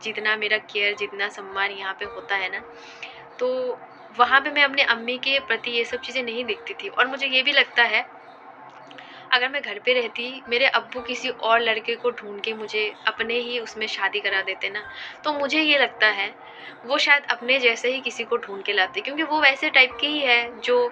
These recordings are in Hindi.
जितना मेरा केयर, जितना सम्मान यहाँ पे होता है ना, तो वहाँ पे मैं अपने अम्मी के प्रति ये सब चीज़ें नहीं देखती थी। और मुझे ये भी लगता है, अगर मैं घर पे रहती, मेरे अब्बू किसी और लड़के को ढूँढ के मुझे अपने ही उसमें शादी करा देते ना, तो मुझे ये लगता है वो शायद अपने जैसे ही किसी को ढूँढ के लाते, क्योंकि वो वैसे टाइप के ही है जो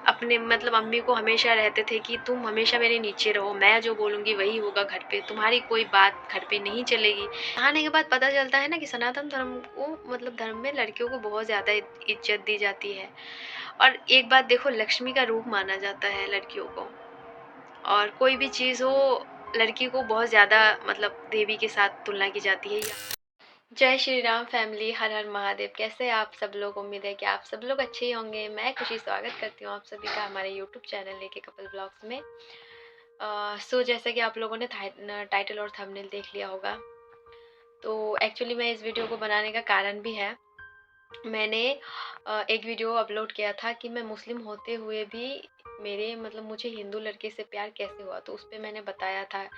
अपने मतलब अम्मी को हमेशा रहते थे कि तुम हमेशा मेरे नीचे रहो, मैं जो बोलूँगी वही होगा घर पे, तुम्हारी कोई बात घर पे नहीं चलेगी। आने के बाद पता चलता है ना कि सनातन धर्म को मतलब धर्म में लड़कियों को बहुत ज़्यादा इज्जत दी जाती है। और एक बात देखो, लक्ष्मी का रूप माना जाता है लड़कियों को, और कोई भी चीज़ हो, लड़की को बहुत ज़्यादा मतलब देवी के साथ तुलना की जाती है। जय श्री राम फैमिली, हर हर महादेव। कैसे हैं आप सब लोग? उम्मीद है कि आप सब लोग अच्छे ही होंगे। मैं खुशी स्वागत करती हूँ आप सभी का हमारे यूट्यूब चैनल लेके कपल ब्लॉग्स में। सो जैसा कि आप लोगों ने टाइटल और थंबनेल देख लिया होगा, तो एक्चुअली मैं इस वीडियो को बनाने का कारण भी है। मैंने एक वीडियो अपलोड किया था कि मैं मुस्लिम होते हुए भी मेरे मतलब मुझे हिंदू लड़के से प्यार कैसे हुआ, तो उस पर मैंने बताया था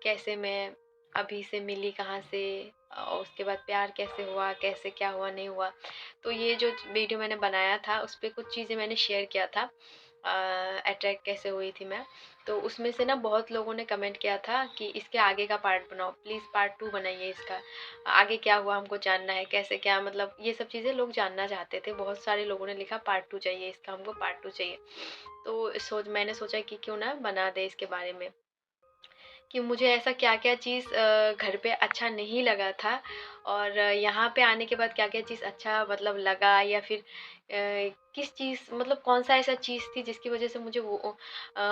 कैसे मैं अभी से मिली, कहाँ से, और उसके बाद प्यार कैसे हुआ, कैसे क्या हुआ नहीं हुआ। तो ये जो वीडियो मैंने बनाया था उस पर कुछ चीज़ें मैंने शेयर किया था, अट्रैक्ट कैसे हुई थी मैं। तो उसमें से ना बहुत लोगों ने कमेंट किया था कि इसके आगे का पार्ट बनाओ, प्लीज़ पार्ट 2 बनाइए, इसका आगे क्या हुआ हमको जानना है, कैसे क्या, मतलब ये सब चीज़ें लोग जानना चाहते थे। बहुत सारे लोगों ने लिखा पार्ट 2 चाहिए इसका, हमको पार्ट 2 चाहिए। तो मैंने सोचा कि क्यों ना बना दे इसके बारे में, कि मुझे ऐसा क्या-क्या चीज़ घर पे अच्छा नहीं लगा था, और यहाँ पे आने के बाद क्या-क्या चीज़ अच्छा मतलब लगा, या फिर किस चीज़ मतलब कौन-सा ऐसा चीज़ थी जिसकी वज़ह से मुझे वो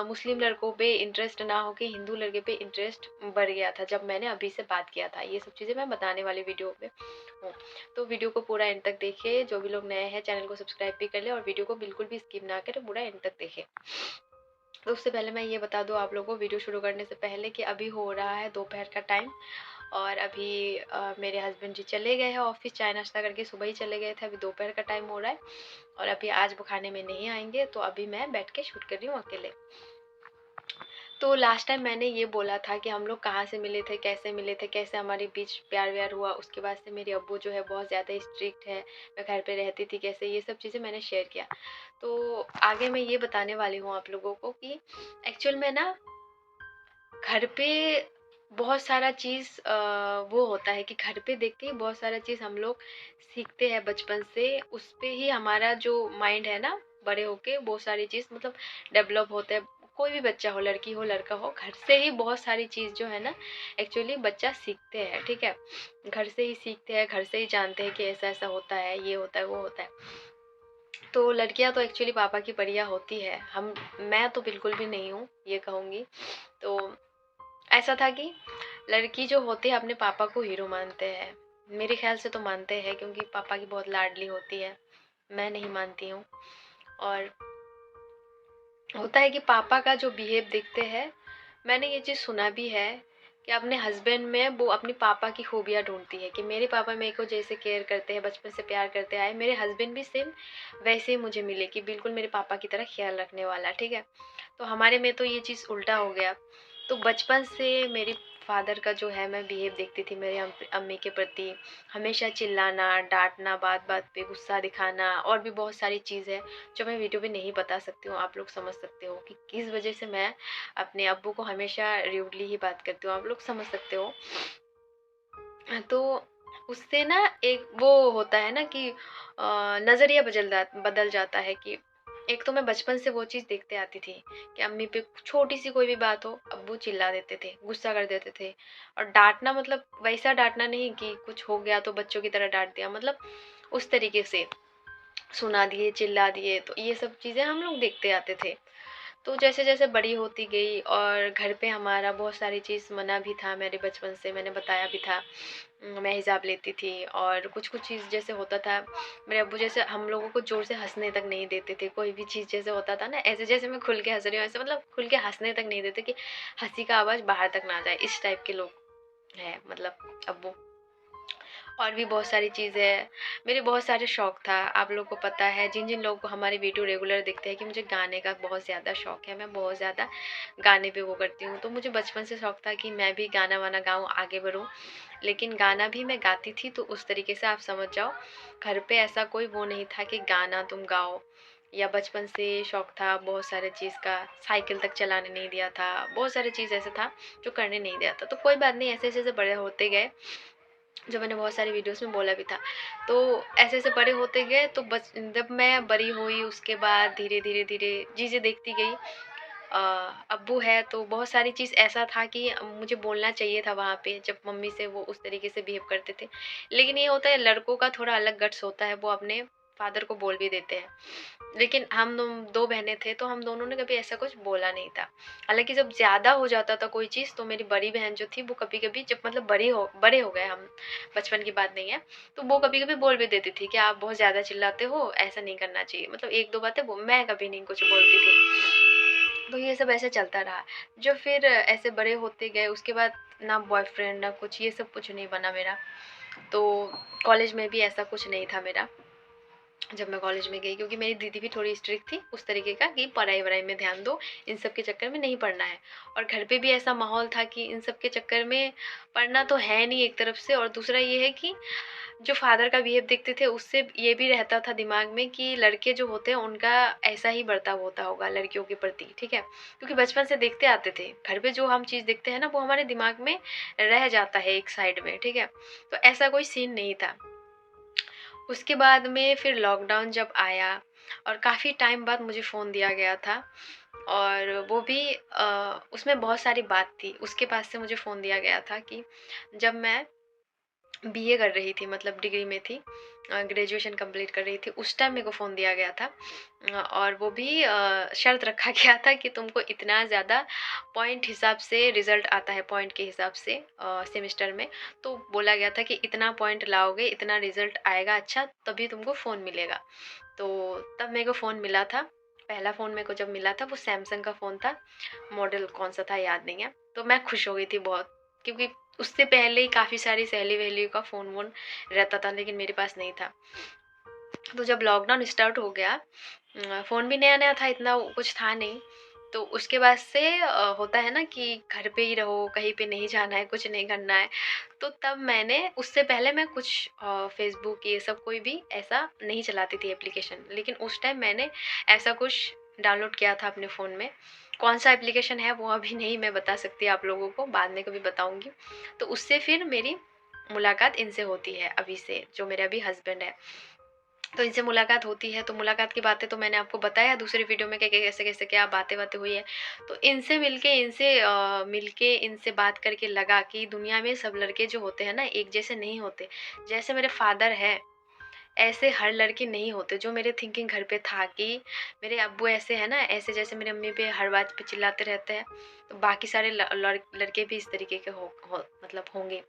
मुस्लिम लड़कों पे इंटरेस्ट ना हो के हिंदू लड़के पे इंटरेस्ट बढ़ गया था जब मैंने अभी से बात किया था। ये सब चीज़ें मैं बताने वाली वीडियो में हूँ। तो वीडियो को पूरा एंड तक देखिए। जो भी लोग नए हैं चैनल को सब्सक्राइब भी कर लें, और वीडियो को बिल्कुल भी स्किप ना करें, पूरा एंड तक देखें। तो उससे पहले मैं ये बता दूँ आप लोगों को वीडियो शुरू करने से पहले कि अभी हो रहा है दोपहर का टाइम, और अभी मेरे हस्बैंड जी चले गए हैं ऑफिस, चाय नाश्ता करके सुबह ही चले गए थे। अभी दोपहर का टाइम हो रहा है, और अभी आज वो खाने में नहीं आएंगे, तो अभी मैं बैठ के शूट कर रही हूँ अकेले। तो लास्ट टाइम मैंने ये बोला था कि हम लोग कहाँ से मिले थे, कैसे मिले थे, कैसे हमारे बीच प्यार व्यार हुआ। उसके बाद से मेरे अब्बू जो है बहुत ज़्यादा स्ट्रिक्ट है, मैं घर पे रहती थी कैसे, ये सब चीज़ें मैंने शेयर किया। तो आगे मैं ये बताने वाली हूँ आप लोगों को कि एक्चुअल में ना घर पे बहुत सारा चीज़ वो होता है कि घर पे देख के बहुत सारा चीज़ हम लोग सीखते हैं बचपन से, उस पे ही हमारा जो माइंड है ना, बड़े होके बहुत सारी चीज़ मतलब डेवलप होता है। कोई भी बच्चा हो, लड़की हो लड़का हो, घर से ही बहुत सारी चीज़ जो है ना एक्चुअली बच्चा सीखते हैं, ठीक है। घर से ही सीखते हैं, घर से ही जानते हैं कि ऐसा ऐसा होता है, ये होता है, वो होता है। तो लड़कियां तो एक्चुअली पापा की परियां होती है, मैं तो बिल्कुल भी नहीं हूँ ये कहूँगी। तो ऐसा था कि लड़की जो होती है अपने पापा को हीरो मानते हैं, मेरे ख्याल से तो मानते हैं, क्योंकि पापा की बहुत लाडली होती है। मैं नहीं मानती हूँ। और होता है कि पापा का जो बिहेव देखते हैं, मैंने ये चीज़ सुना भी है कि अपने हस्बैंड में वो अपनी पापा की खूबियाँ ढूंढती है, कि मेरे पापा मेरे को जैसे केयर करते हैं, बचपन से प्यार करते आए, मेरे हस्बैंड भी सेम वैसे ही मुझे मिले, कि बिल्कुल मेरे पापा की तरह ख्याल रखने वाला, ठीक है। तो हमारे में तो ये चीज़ उल्टा हो गया। तो बचपन से मेरे फादर का जो है मैं बिहेव देखती थी मेरे अम्मी के प्रति, हमेशा चिल्लाना, डांटना, बात बात पे गुस्सा दिखाना, और भी बहुत सारी चीज़ है जो मैं वीडियो में नहीं बता सकती हूँ। आप लोग समझ सकते हो कि किस वजह से मैं अपने अब्बू को हमेशा र्यूडली ही बात करती हूँ, आप लोग समझ सकते हो। तो उससे ना एक वो होता है ना कि नज़रिया बदल जाता है, कि एक तो मैं बचपन से वो चीज़ देखते आती थी कि अम्मी पे छोटी सी कोई भी बात हो, अब्बू चिल्ला देते थे, गुस्सा कर देते थे। और डांटना मतलब वैसा डांटना नहीं कि कुछ हो गया तो बच्चों की तरह डांट दिया, मतलब उस तरीके से सुना दिए, चिल्ला दिए। तो ये सब चीज़ें हम लोग देखते आते थे। तो जैसे-जैसे बड़ी होती गई, और घर पे हमारा बहुत सारी चीज़ मना भी था मेरे बचपन से, मैंने बताया भी था। मैं हिजाब लेती थी, और कुछ-कुछ चीज़ जैसे होता था, मेरे अब्बू जैसे हम लोगों को ज़ोर से हँसने तक नहीं देते थे। कोई भी चीज़ जैसे होता था ना, ऐसे जैसे मैं खुल के हँस रही हूँ, ऐसे मतलब खुल के हँसने तक नहीं देते कि हँसी का आवाज़ बाहर तक ना जाए, इस टाइप के लोग हैं मतलब अब्बू। और भी बहुत सारी चीज़ है, मेरे बहुत सारे शौक था। आप लोग को पता है, जिन जिन लोगों को हमारी वीडियो रेगुलर देखते हैं, कि मुझे गाने का बहुत ज़्यादा शौक है। मैं बहुत ज़्यादा गाने पे वो करती हूँ, तो मुझे बचपन से शौक था कि मैं भी गाना वाना गाऊँ, आगे बढ़ूँ। लेकिन गाना भी मैं गाती थी, तो उस तरीके से आप समझ जाओ, घर पे ऐसा कोई वो नहीं था कि गाना तुम गाओ। या बचपन से शौक था बहुत सारे चीज़ का, साइकिल तक चलाने नहीं दिया था, बहुत सारे चीज़ ऐसा था जो करने नहीं दिया था। तो कोई बात नहीं, ऐसे जैसे बड़े होते गए, जो मैंने बहुत सारी वीडियोस में बोला भी था, तो ऐसे ऐसे बड़े होते गए, तो बच जब मैं बड़ी हुई, उसके बाद धीरे धीरे धीरे चीज़ें देखती गई। अ, अब्बू है तो बहुत सारी चीज़ ऐसा था कि मुझे बोलना चाहिए था वहाँ पे, जब मम्मी से वो उस तरीके से बिहेव करते थे। लेकिन ये होता है, लड़कों का थोड़ा अलग गट्स होता है, वो अपने फादर को बोल भी देते हैं। लेकिन हम दो बहनें थे, तो हम दोनों ने कभी ऐसा कुछ बोला नहीं था। हालाँकि जब ज़्यादा हो जाता था कोई चीज़, तो मेरी बड़ी बहन जो थी, वो कभी-कभी, जब मतलब बड़े हो गए हम, बचपन की बात नहीं है, तो वो कभी-कभी बोल भी देती थी कि आप बहुत ज़्यादा चिल्लाते हो, ऐसा नहीं करना चाहिए। मतलब 1-2 बातें वो, मैं कभी नहीं कुछ बोलती थी। तो ये सब ऐसे चलता रहा। जो फिर ऐसे बड़े होते गए, उसके बाद ना बॉयफ्रेंड ना कुछ, ये सब कुछ नहीं बना मेरा। तो कॉलेज में भी ऐसा कुछ नहीं था मेरा, जब मैं कॉलेज में गई, क्योंकि मेरी दीदी भी थोड़ी स्ट्रिक्ट थी उस तरीके का, कि पढ़ाई-वढ़ाई में ध्यान दो, इन सब के चक्कर में नहीं पढ़ना है। और घर पे भी ऐसा माहौल था कि इन सब के चक्कर में पढ़ना तो है नहीं एक तरफ से, और दूसरा ये है कि जो फादर का बिहेव देखते थे, उससे ये भी रहता था दिमाग में कि लड़के जो होते हैं उनका ऐसा ही बर्ताव होता होगा लड़कियों के प्रति, ठीक है? क्योंकि बचपन से देखते आते थे, घर पे जो हम चीज़ देखते हैं ना, वो हमारे दिमाग में रह जाता है एक साइड में, ठीक है? तो ऐसा कोई सीन नहीं था। उसके बाद में फिर लॉकडाउन जब आया, और काफ़ी टाइम बाद मुझे फ़ोन दिया गया था, और वो भी उसमें बहुत सारी बात थी। उसके बाद से मुझे फ़ोन दिया गया था कि जब मैं बीए कर रही थी, मतलब डिग्री में थी, ग्रेजुएशन कंप्लीट कर रही थी, उस टाइम मेरे को फ़ोन दिया गया था। और वो भी शर्त रखा गया था कि तुमको इतना ज़्यादा पॉइंट हिसाब से रिज़ल्ट आता है, पॉइंट के हिसाब से सेमेस्टर में। तो बोला गया था कि इतना पॉइंट लाओगे, इतना रिज़ल्ट आएगा अच्छा, तभी तुमको फ़ोन मिलेगा। तो तब मेरे को फ़ोन मिला था। पहला फ़ोन मेरे को जब मिला था, वो सैमसंग का फ़ोन था, मॉडल कौन-सा था याद नहीं है। तो मैं खुश हो गई थी बहुत, क्योंकि उससे पहले ही काफ़ी सारी सहेली-वहेलियों का फ़ोन-वोन रहता था, लेकिन मेरे पास नहीं था। तो जब लॉकडाउन स्टार्ट हो गया, फ़ोन भी नया-नया था, इतना कुछ था नहीं। तो उसके बाद से होता है ना कि घर पे ही रहो, कहीं पे नहीं जाना है, कुछ नहीं करना है। तो तब मैंने, उससे पहले मैं कुछ फ़ेसबुक ये सब कोई भी ऐसा नहीं चलाती थी एप्लीकेशन। लेकिन उस टाइम मैंने ऐसा कुछ डाउनलोड किया था अपने फ़ोन में। कौन-सा एप्लीकेशन है वो अभी नहीं मैं बता सकती आप लोगों को, बाद में कभी बताऊँगी। तो उससे फिर मेरी मुलाकात इनसे होती है अभी से, जो मेरे अभी हस्बैंड है। तो इनसे मुलाकात होती है, तो मुलाकात की बातें तो मैंने आपको बताया दूसरी वीडियो में, कैसे-कैसे क्या बातें-वातें हुई है। तो इनसे मिलके इनसे बात करके लगा कि दुनिया में सब लड़के जो होते हैं ना, एक जैसे नहीं होते। जैसे मेरे फादर हैं, ऐसे हर लड़के नहीं होते। जो मेरे थिंकिंग घर पे था कि मेरे अब्बू ऐसे हैं ना, ऐसे जैसे मेरी मम्मी पे हर बात पे चिल्लाते रहते हैं, तो बाकी सारे लड़के भी इस तरीके के हो मतलब होंगे।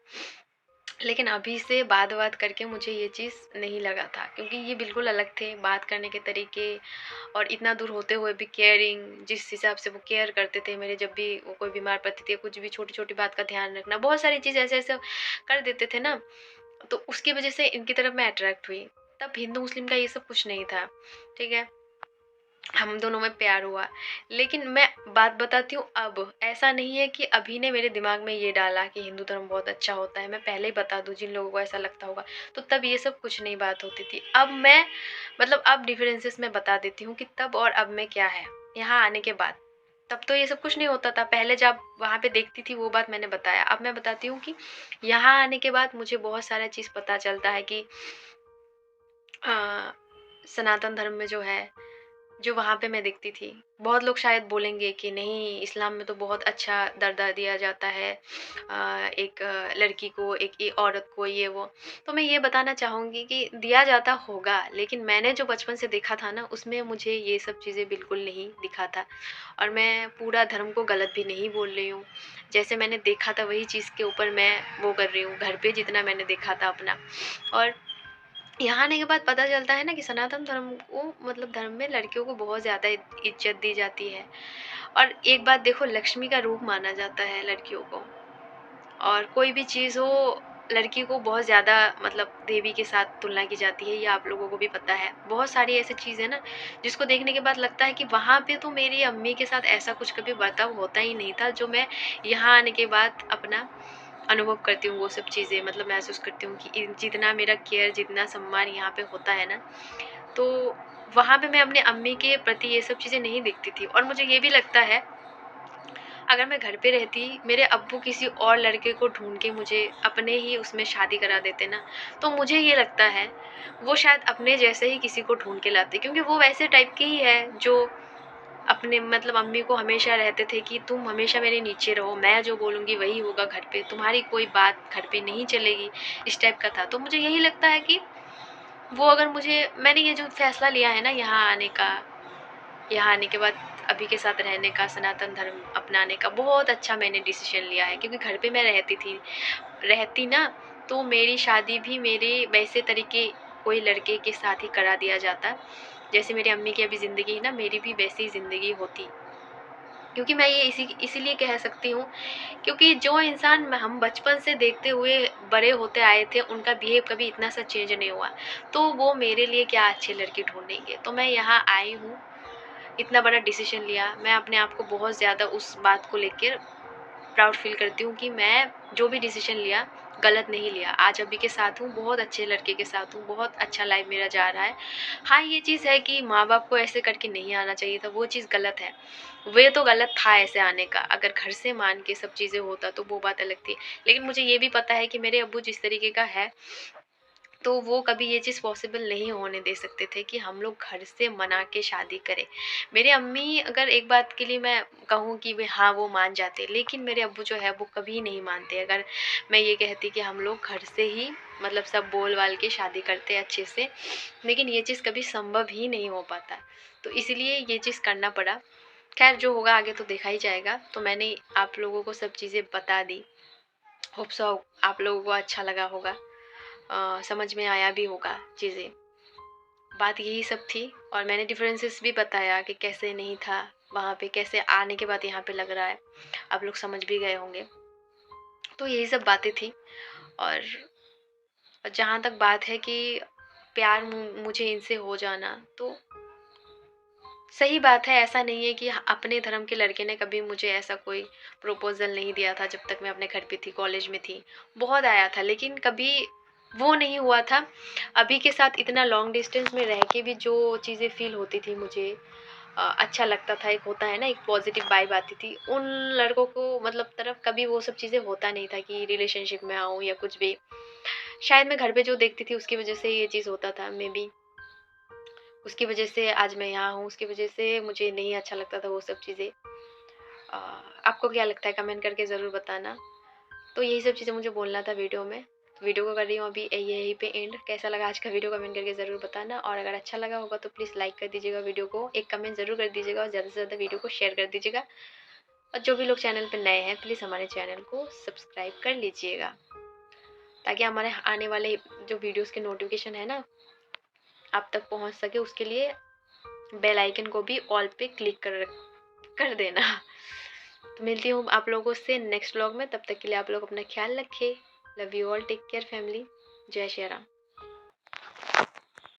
लेकिन अभी से बात-वात करके मुझे ये चीज़ नहीं लगा था, क्योंकि ये बिल्कुल अलग थे बात करने के तरीके, और इतना दूर होते हुए भी केयरिंग, जिस हिसाब से वो केयर करते थे मेरे, जब भी वो कोई बीमार पड़ती थी, कुछ भी छोटी-छोटी बात का ध्यान रखना, बहुत सारी चीज़ ऐसे-ऐसे कर देते थे ना, तो उसकी वज़ह से इनकी तरफ मैं अट्रैक्ट हुई। तब हिंदू-मुस्लिम का ये सब कुछ नहीं था, ठीक है? हम दोनों में प्यार हुआ। लेकिन मैं बात बताती हूँ अब, ऐसा नहीं है कि अभी ने मेरे दिमाग में ये डाला कि हिंदू धर्म बहुत अच्छा होता है। मैं पहले ही बता दूँ, जिन लोगों को ऐसा लगता होगा, तो तब ये सब कुछ नहीं बात होती थी। अब मैं, मतलब अब डिफरेंसेस मैं बता देती हूँ कि तब और अब में क्या है, यहाँ आने के बाद। तब तो ये सब कुछ नहीं होता था, पहले जब वहाँ पे देखती थी वो बात मैंने बताया। अब मैं बताती हूँ कि यहाँ आने के बाद मुझे बहुत सारा चीज़ पता चलता है कि अ, सनातन धर्म में जो है, जो वहाँ पे मैं देखती थी। बहुत लोग शायद बोलेंगे कि नहीं, इस्लाम में तो बहुत अच्छा दर्जा दिया जाता है एक लड़की को, एक औरत को, ये वो। तो मैं ये बताना चाहूँगी कि दिया जाता होगा, लेकिन मैंने जो बचपन से देखा था ना, उसमें मुझे ये सब चीज़ें बिल्कुल नहीं दिखा था। और मैं पूरा धर्म को गलत भी नहीं बोल रही हूँ। जैसे मैंने देखा था वही चीज़ के ऊपर मैं वो कर रही हूँ, घर पे जितना मैंने देखा था अपना। और यहाँ आने के बाद पता चलता है ना कि सनातन धर्म को, मतलब धर्म में लड़कियों को बहुत ज़्यादा इज्जत दी जाती है। और एक बात देखो, लक्ष्मी का रूप माना जाता है लड़कियों को। और कोई भी चीज़ हो, लड़की को बहुत ज़्यादा मतलब देवी के साथ तुलना की जाती है, ये आप लोगों को भी पता है। बहुत सारी ऐसी चीज़ है ना जिसको देखने के बाद लगता है कि वहाँ पे तो मेरी अम्मी के साथ ऐसा कुछ कभी बर्ताव होता ही नहीं था, जो मैं यहाँ आने के बाद अपना अनुभव करती हूँ। वो सब चीज़ें मतलब महसूस करती हूँ कि जितना मेरा केयर, जितना सम्मान यहाँ पे होता है ना, तो वहाँ पे मैं अपने अम्मी के प्रति ये सब चीज़ें नहीं देखती थी। और मुझे ये भी लगता है, अगर मैं घर पे रहती, मेरे अब्बू किसी और लड़के को ढूँढ के मुझे अपने ही उसमें शादी करा देते ना, तो मुझे ये लगता है वो शायद अपने जैसे ही किसी को ढूँढ के लाते, क्योंकि वो वैसे टाइप के ही है जो अपने मतलब अम्मी को हमेशा रहते थे कि तुम हमेशा मेरे नीचे रहो, मैं जो बोलूँगी वही होगा घर पे, तुम्हारी कोई बात घर पे नहीं चलेगी, इस टाइप का था। तो मुझे यही लगता है कि वो अगर मैंने ये जो फैसला लिया है ना यहाँ आने का, यहाँ आने के बाद अभी के साथ रहने का, सनातन धर्म अपनाने का, बहुत अच्छा मैंने डिसीजन लिया है। क्योंकि घर पे मैं रहती ना, तो मेरी शादी भी मेरे वैसे तरीके कोई लड़के के साथ ही करा दिया जाता, जैसे मेरी अम्मी की अभी ज़िंदगी है ना, मेरी भी वैसी ही ज़िंदगी होती। क्योंकि मैं ये इसीलिए कह सकती हूँ, क्योंकि जो इंसान हम बचपन से देखते हुए बड़े होते आए थे, उनका बिहेव कभी इतना सा चेंज नहीं हुआ, तो वो मेरे लिए क्या अच्छे लड़के ढूंढेंगे। तो मैं यहाँ आई हूँ, इतना बड़ा डिसीजन लिया, मैं अपने आप को बहुत ज़्यादा उस बात को लेकर प्राउड फील करती हूँ कि मैं जो भी डिसीजन लिया गलत नहीं लिया। आज अभी के साथ हूँ, बहुत अच्छे लड़के के साथ हूँ, बहुत अच्छा लाइफ मेरा जा रहा है। हाँ, ये चीज़ है कि माँ बाप को ऐसे करके नहीं आना चाहिए था, वो चीज़ गलत है। वे तो गलत था ऐसे आने का, अगर घर से मान के सब चीज़ें होता तो वो बात अलग थी। लेकिन मुझे ये भी पता है कि मेरे अब्बू जिस तरीके का है, तो वो कभी ये चीज़ पॉसिबल नहीं होने दे सकते थे कि हम लोग घर से मना के शादी करें। मेरे अम्मी अगर एक बात के लिए मैं कहूँ कि वे हाँ, वो मान जाते, लेकिन मेरे अब्बू जो है वो कभी नहीं मानते। अगर मैं ये कहती कि हम लोग घर से ही मतलब सब बोल-बाल के शादी करते अच्छे से, लेकिन ये चीज़ कभी संभव ही नहीं हो पाता। तो इसलिए ये चीज़ करना पड़ा। ख़ैर जो होगा आगे तो देखा ही जाएगा। तो मैंने आप लोगों को सब चीज़ें बता दी। होप सो आप लोगों को अच्छा लगा होगा, समझ में आया भी होगा चीज़ें। बात यही सब थी, और मैंने डिफरेंसेस भी बताया कि कैसे नहीं था वहाँ पे, कैसे आने के बाद यहाँ पे लग रहा है। आप लोग समझ भी गए होंगे। तो यही सब बातें थी। और जहाँ तक बात है कि प्यार मुझे इनसे हो जाना, तो सही बात है। ऐसा नहीं है कि अपने धर्म के लड़के ने कभी मुझे ऐसा कोई प्रपोज़ल नहीं दिया था जब तक मैं अपने घर पे थी, कॉलेज में थी। बहुत आया था, लेकिन कभी वो नहीं हुआ था। अभी के साथ इतना लॉन्ग डिस्टेंस में रह के भी जो चीज़ें फ़ील होती थी मुझे, अच्छा लगता था, एक होता है ना, एक पॉज़िटिव वाइब आती थी। उन लड़कों को मतलब तरफ कभी वो सब चीज़ें होता नहीं था कि रिलेशनशिप में आऊँ या कुछ भी। शायद मैं घर पे जो देखती थी उसकी वज़ह से ये चीज़ होता था, मेबी उसकी वजह से आज मैं यहाँ हूँ, उसकी वजह से मुझे नहीं अच्छा लगता था वो सब चीज़ें। अ, आपको क्या लगता है कमेंट करके ज़रूर बताना। तो यही सब चीज़ें मुझे बोलना था वीडियो में। तो वीडियो को कर रही हूँ अभी यहीं पे एंड। कैसा लगा आज का वीडियो कमेंट करके ज़रूर बताना, और अगर अच्छा लगा होगा तो प्लीज़ लाइक कर दीजिएगा वीडियो को, एक कमेंट ज़रूर कर दीजिएगा, और ज़्यादा से ज़्यादा वीडियो को शेयर कर दीजिएगा। और जो भी लोग चैनल पर नए हैं प्लीज़ हमारे चैनल को सब्सक्राइब कर लीजिएगा, ताकि हमारे आने वाले जो वीडियोज़ के नोटिफिकेशन है ना आप तक पहुँच सके। उसके लिए बेल आइकन को भी ऑल पे क्लिक कर देना। तो मिलती हूँ आप लोगों से नेक्स्ट व्लॉग में, तब तक के लिए आप लोग अपना ख्याल रखें। Love you all, take care family. जय श्री राम।